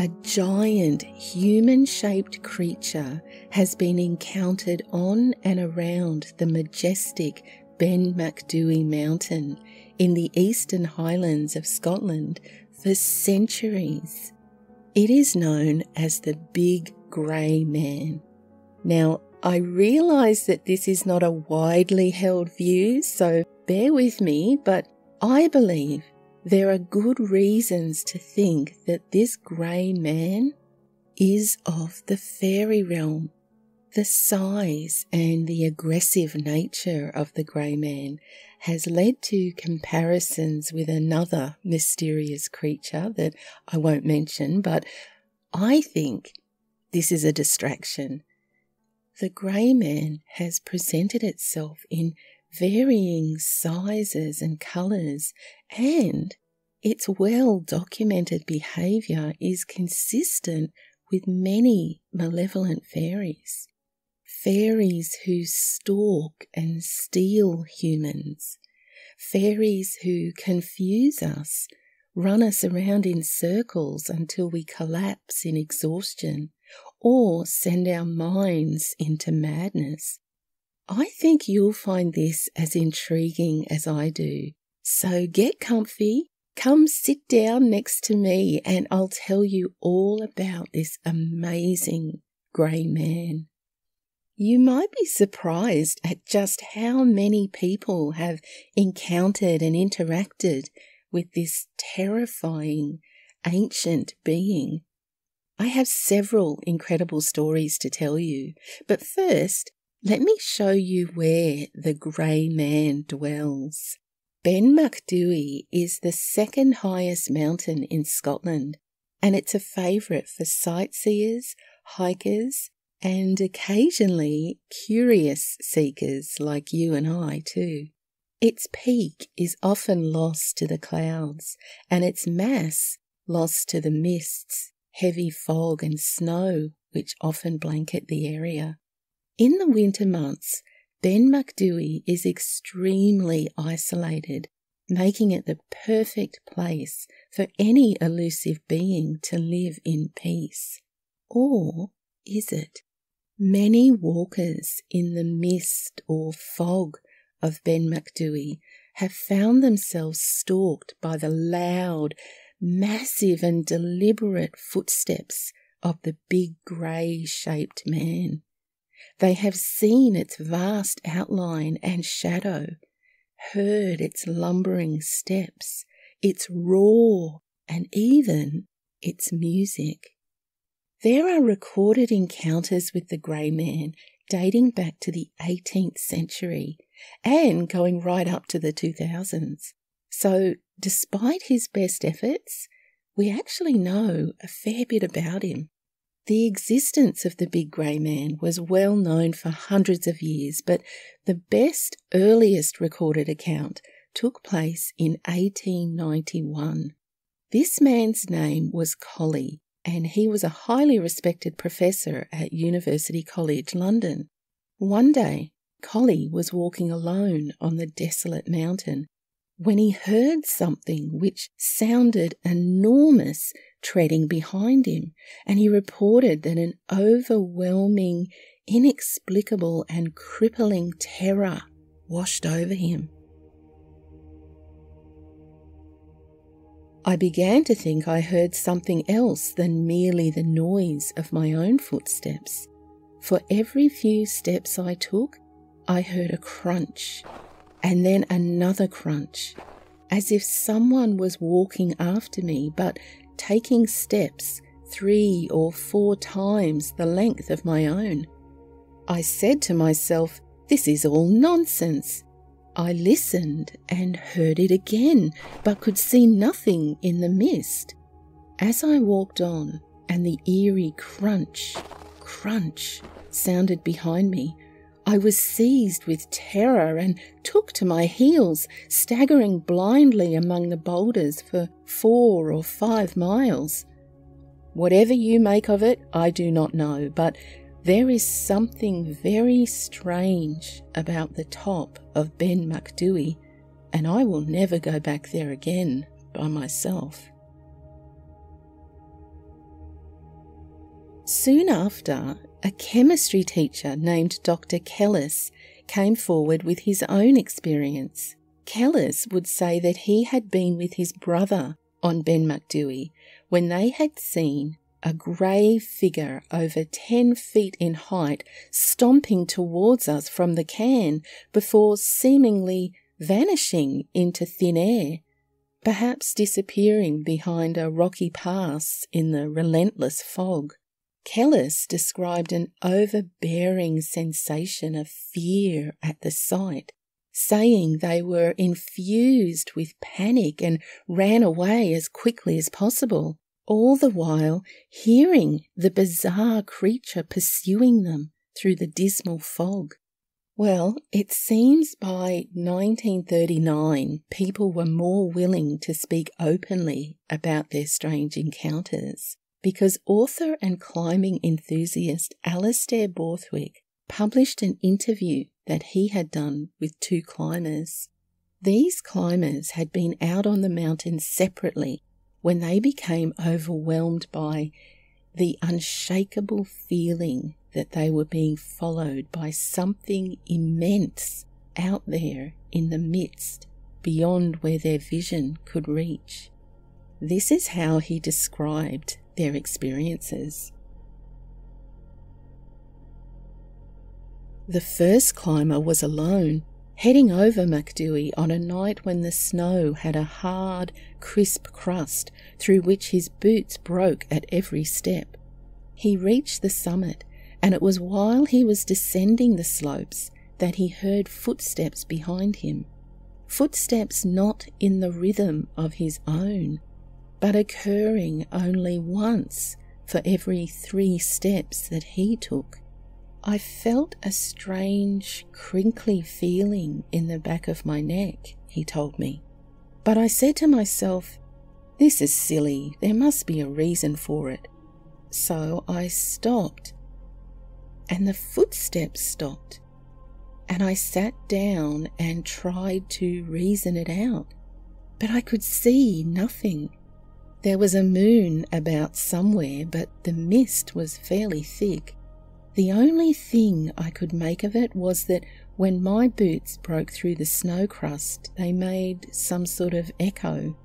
A giant human-shaped creature has been encountered on and around the majestic Ben Macdui mountain in the eastern Highlands of Scotland for centuries. It is known as the Big Grey Man. Now, I realise that this is not a widely held view, so bear with me, but I believe there are good reasons to think that this grey man is of the fairy realm. The size and the aggressive nature of the grey man has led to comparisons with another mysterious creature that I won't mention, but I think this is a distraction. The grey man has presented itself in varying sizes and colours, and its well-documented behaviour is consistent with many malevolent fairies. Fairies who stalk and steal humans. Fairies who confuse us, run us around in circles until we collapse in exhaustion, or send our minds into madness. I think you'll find this as intriguing as I do. So get comfy, come sit down next to me, and I'll tell you all about this amazing grey man. You might be surprised at just how many people have encountered and interacted with this terrifying ancient being. I have several incredible stories to tell you, but first, let me show you where the grey man dwells. Ben Macdui is the second highest mountain in Scotland, and it's a favourite for sightseers, hikers, and occasionally curious seekers like you and I too. Its peak is often lost to the clouds, and its mass lost to the mists, heavy fog and snow which often blanket the area. In the winter months, Ben Macdui is extremely isolated, making it the perfect place for any elusive being to live in peace. Or is it? Many walkers in the mist or fog of Ben Macdui have found themselves stalked by the loud, massive and deliberate footsteps of the big grey-shaped man. They have seen its vast outline and shadow, heard its lumbering steps, its roar, and even its music. There are recorded encounters with the grey man dating back to the 18th century and going right up to the 2000s. So, despite his best efforts, we actually know a fair bit about him. The existence of the Big Grey Man was well known for hundreds of years, but the best earliest recorded account took place in 1891. This man's name was Colley, and he was a highly respected professor at University College London. One day, Colley was walking alone on the desolate mountain when he heard something which sounded enormous treading behind him, and he reported that an overwhelming, inexplicable and crippling terror washed over him. I began to think I heard something else than merely the noise of my own footsteps. For every few steps I took, I heard a crunch, and then another crunch, as if someone was walking after me, but taking steps 3 or 4 times the length of my own. I said to myself, this is all nonsense. I listened and heard it again, but could see nothing in the mist. As I walked on, and the eerie crunch, crunch sounded behind me, I was seized with terror and took to my heels, staggering blindly among the boulders for 4 or 5 miles. Whatever you make of it, I do not know, but there is something very strange about the top of Ben Macdui, and I will never go back there again by myself. Soon after, a chemistry teacher named Dr. Kellis came forward with his own experience. Kellis would say that he had been with his brother on Ben Macdui when they had seen a grey figure over 10 feet in height stomping towards us from the cairn before seemingly vanishing into thin air, perhaps disappearing behind a rocky pass in the relentless fog. Kellis described an overbearing sensation of fear at the sight, saying they were infused with panic and ran away as quickly as possible, all the while hearing the bizarre creature pursuing them through the dismal fog. Well, it seems by 1939 people were more willing to speak openly about their strange encounters, because author and climbing enthusiast Alastair Borthwick published an interview that he had done with 2 climbers. These climbers had been out on the mountain separately when they became overwhelmed by the unshakable feeling that they were being followed by something immense out there in the midst, beyond where their vision could reach. This is how he described their experiences. The first climber was alone, heading over Macdui on a night when the snow had a hard, crisp crust through which his boots broke at every step. He reached the summit, and it was while he was descending the slopes that he heard footsteps behind him. Footsteps not in the rhythm of his own, but occurring only once for every 3 steps that he took. I felt a strange, crinkly feeling in the back of my neck, he told me. But I said to myself, this is silly, there must be a reason for it. So I stopped, and the footsteps stopped, and I sat down and tried to reason it out, but I could see nothing. There was a moon about somewhere, but the mist was fairly thick. The only thing I could make of it was that when my boots broke through the snow crust, they made some sort of echo.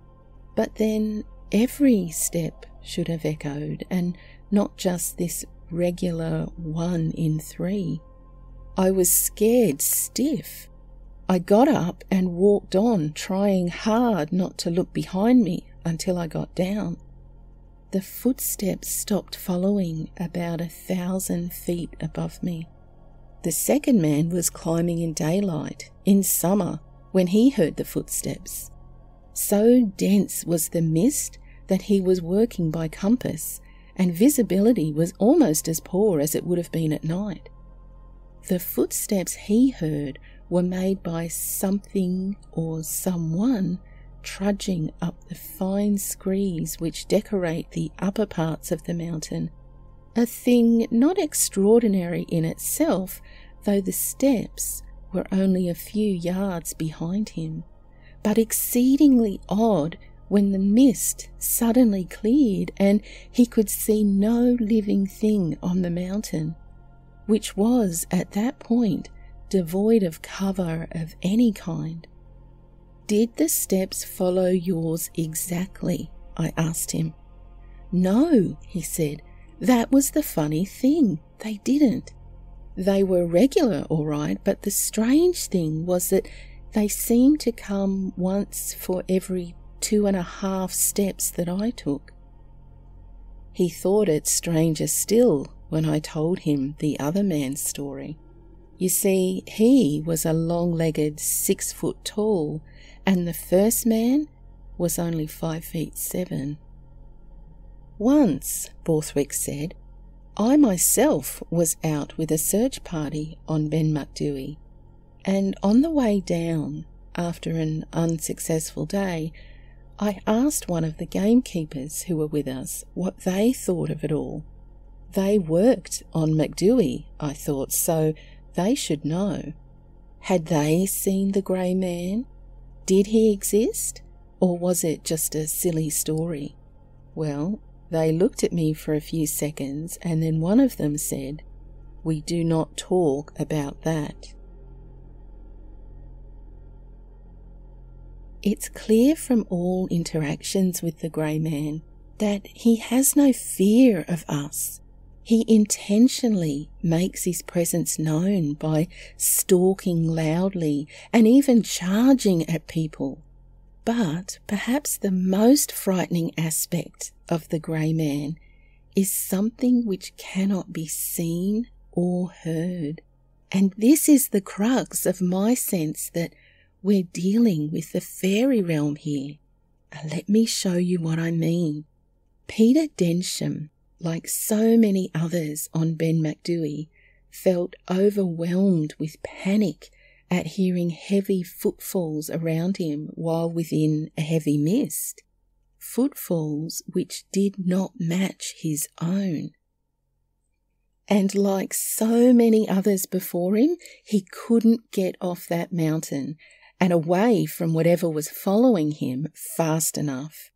But then every step should have echoed, and not just this regular 1 in 3. I was scared stiff. I got up and walked on, trying hard not to look behind me until I got down. The footsteps stopped following about 1,000 feet above me. The second man was climbing in daylight, in summer, when he heard the footsteps. So dense was the mist that he was working by compass, and visibility was almost as poor as it would have been at night. The footsteps he heard were made by something or someone trudging up the fine screes which decorate the upper parts of the mountain, a thing not extraordinary in itself, though the steps were only a few yards behind him, but exceedingly odd when the mist suddenly cleared and he could see no living thing on the mountain, which was at that point devoid of cover of any kind. Did the steps follow yours exactly? I asked him. No, he said. That was the funny thing. They didn't. They were regular, all right, but the strange thing was that they seemed to come once for every 2.5 steps that I took. He thought it stranger still when I told him the other man's story. You see, he was a long-legged 6 foot tall, and the first man was only 5 feet 7. Once, Borthwick said, I myself was out with a search party on Ben Macdui, and on the way down, after an unsuccessful day, I asked one of the gamekeepers who were with us what they thought of it all. They worked on Macdui, I thought, so they should know. Had they seen the grey man? Did he exist, or was it just a silly story? Well, They looked at me for a few seconds, and then one of them said, "We do not talk about that." It's clear from all interactions with the grey man that he has no fear of us. He intentionally makes his presence known by stalking loudly and even charging at people. But perhaps the most frightening aspect of the grey man is something which cannot be seen or heard. And this is the crux of my sense that we're dealing with the fairy realm here. Let me show you what I mean. Peter Densham, like so many others on Ben Macdui, felt overwhelmed with panic at hearing heavy footfalls around him while within a heavy mist. Footfalls which did not match his own. And like so many others before him, he couldn't get off that mountain and away from whatever was following him fast enough.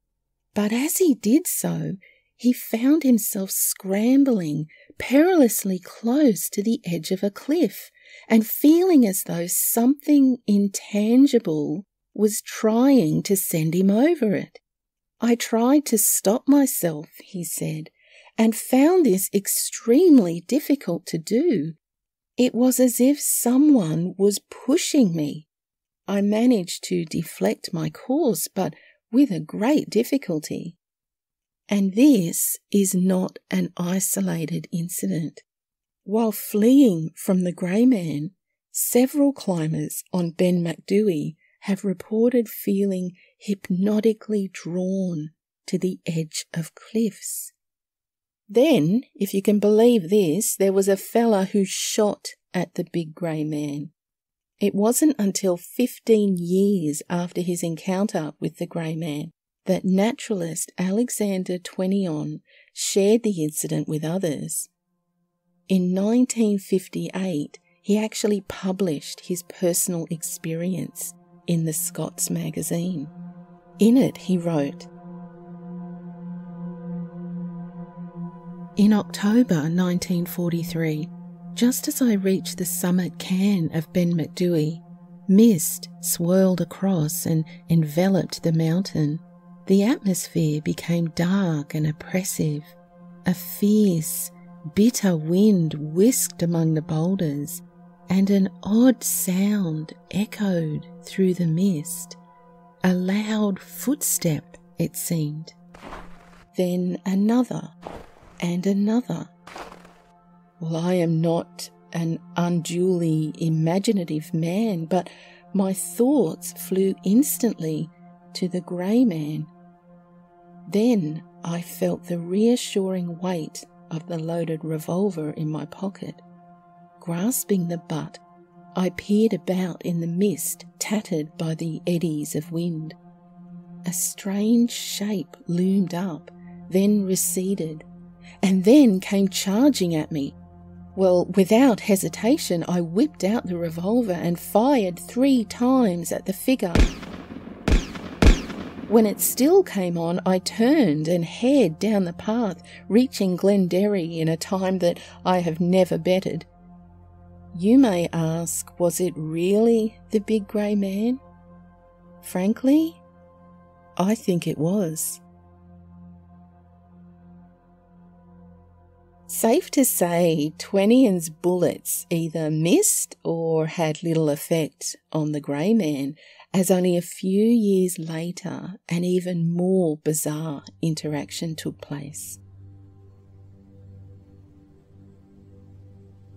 But as he did so, he found himself scrambling perilously close to the edge of a cliff and feeling as though something intangible was trying to send him over it. "I tried to stop myself," he said, "and found this extremely difficult to do. It was as if someone was pushing me. I managed to deflect my course, but with a great difficulty." And this is not an isolated incident. While fleeing from the grey man, several climbers on Ben Macdui have reported feeling hypnotically drawn to the edge of cliffs. Then, if you can believe this, there was a fella who shot at the big grey man. It wasn't until 15 years after his encounter with the grey man that naturalist Alexander Twenion shared the incident with others. In 1958, he actually published his personal experience in the Scots magazine. In it, he wrote, "In October 1943, just as I reached the summit cairn of Ben Macdui, mist swirled across and enveloped the mountain. The atmosphere became dark and oppressive. A fierce, bitter wind whisked among the boulders, and an odd sound echoed through the mist. A loud footstep, it seemed. Then another and another. Well, I am not an unduly imaginative man, but my thoughts flew instantly to the grey man. Then I felt the reassuring weight of the loaded revolver in my pocket. Grasping the butt, I peered about in the mist tattered by the eddies of wind. A strange shape loomed up, then receded, and then came charging at me. Well, without hesitation, I whipped out the revolver and fired 3 times at the figure. When it still came on, I turned and haired down the path, reaching Glenderry in a time that I have never bettered. You may ask, was it really the big grey man? Frankly, I think it was. Safe to say, Twenion's bullets either missed or had little effect on the grey man, as only a few years later an even more bizarre interaction took place.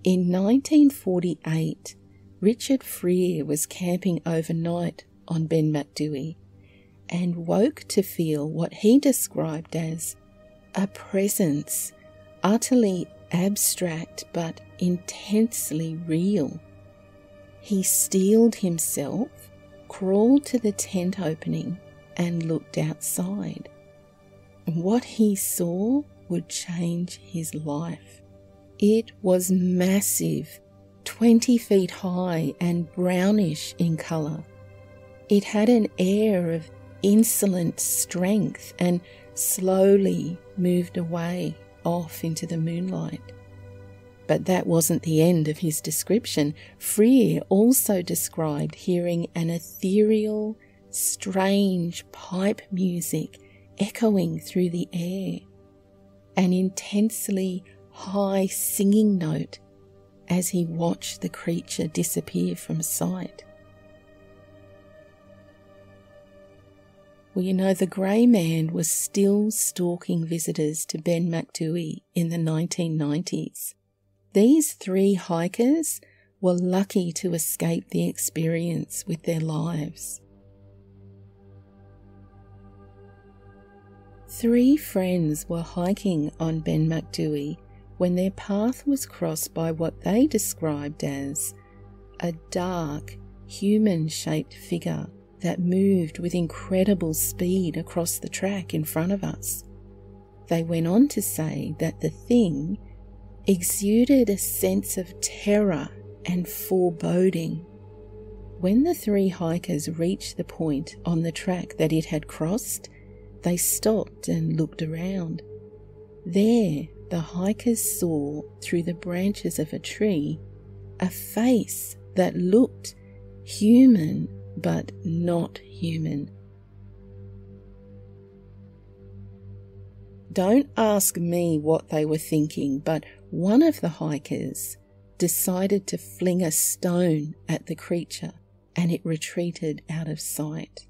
In 1948, Richard Freer was camping overnight on Ben Macdui and woke to feel what he described as a presence, utterly abstract but intensely real. He steeled himself, crawled to the tent opening and looked outside. What he saw would change his life. It was massive, 20 feet high and brownish in colour. It had an air of insolent strength and slowly moved away off into the moonlight. But that wasn't the end of his description. Freer also described hearing an ethereal, strange pipe music echoing through the air, an intensely high singing note as he watched the creature disappear from sight. Well, you know, the grey man was still stalking visitors to Ben Macdui in the 1990s. These 3 hikers were lucky to escape the experience with their lives. 3 friends were hiking on Ben Macdui when their path was crossed by what they described as a dark, human-shaped figure that moved with incredible speed across the track in front of us. They went on to say that the thing exuded a sense of terror and foreboding. When the 3 hikers reached the point on the track that it had crossed, they stopped and looked around. There, the hikers saw through the branches of a tree a face that looked human but not human. Don't ask me what they were thinking, but one of the hikers decided to fling a stone at the creature and it retreated out of sight.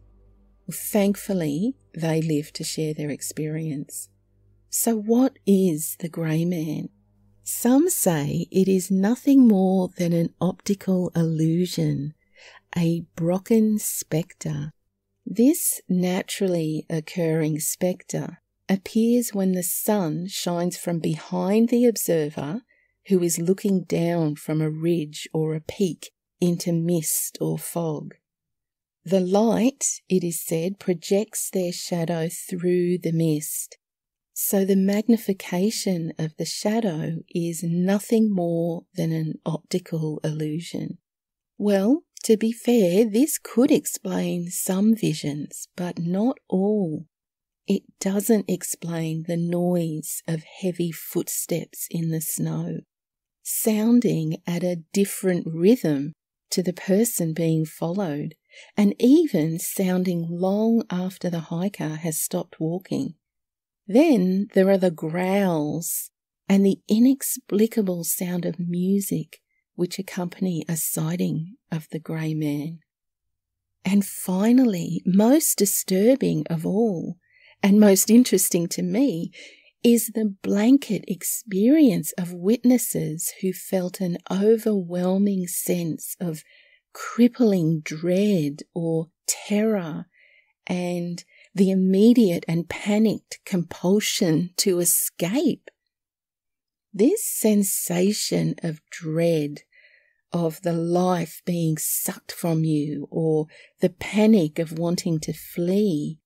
Thankfully, they lived to share their experience. So what is the grey man? Some say it is nothing more than an optical illusion, a Brocken spectre. This naturally occurring spectre appears when the sun shines from behind the observer who is looking down from a ridge or a peak into mist or fog. The light, it is said, projects their shadow through the mist. So the magnification of the shadow is nothing more than an optical illusion. Well, to be fair, this could explain some visions, but not all. It doesn't explain the noise of heavy footsteps in the snow, sounding at a different rhythm to the person being followed, and even sounding long after the hiker has stopped walking. Then there are the growls and the inexplicable sound of music which accompany a sighting of the grey man. And finally, most disturbing of all, and most interesting to me, is the blanket experience of witnesses who felt an overwhelming sense of crippling dread or terror and the immediate and panicked compulsion to escape. This sensation of dread, of the life being sucked from you, or the panic of wanting to flee,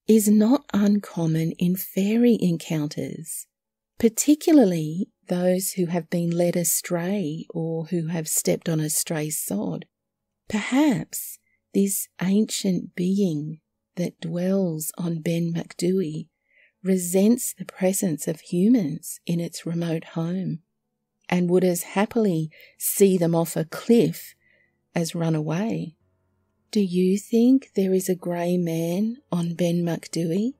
is not uncommon in fairy encounters, particularly those who have been led astray or who have stepped on a stray sod. Perhaps this ancient being that dwells on Ben Macdui resents the presence of humans in its remote home and would as happily see them off a cliff as run away. Do you think there is a grey man on Ben Macdui,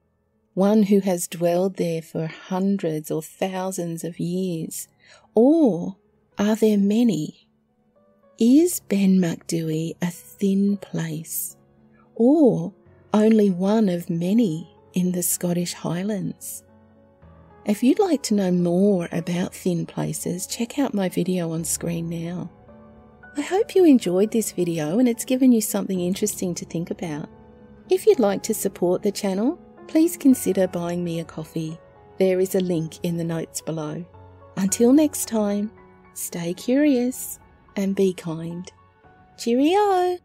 one who has dwelled there for hundreds or thousands of years? Or are there many? Is Ben Macdui a thin place, or only one of many in the Scottish Highlands? If you'd like to know more about thin places, check out my video on screen now. I hope you enjoyed this video and it's given you something interesting to think about. If you'd like to support the channel, please consider buying me a coffee. There is a link in the notes below. Until next time, stay curious and be kind. Cheerio!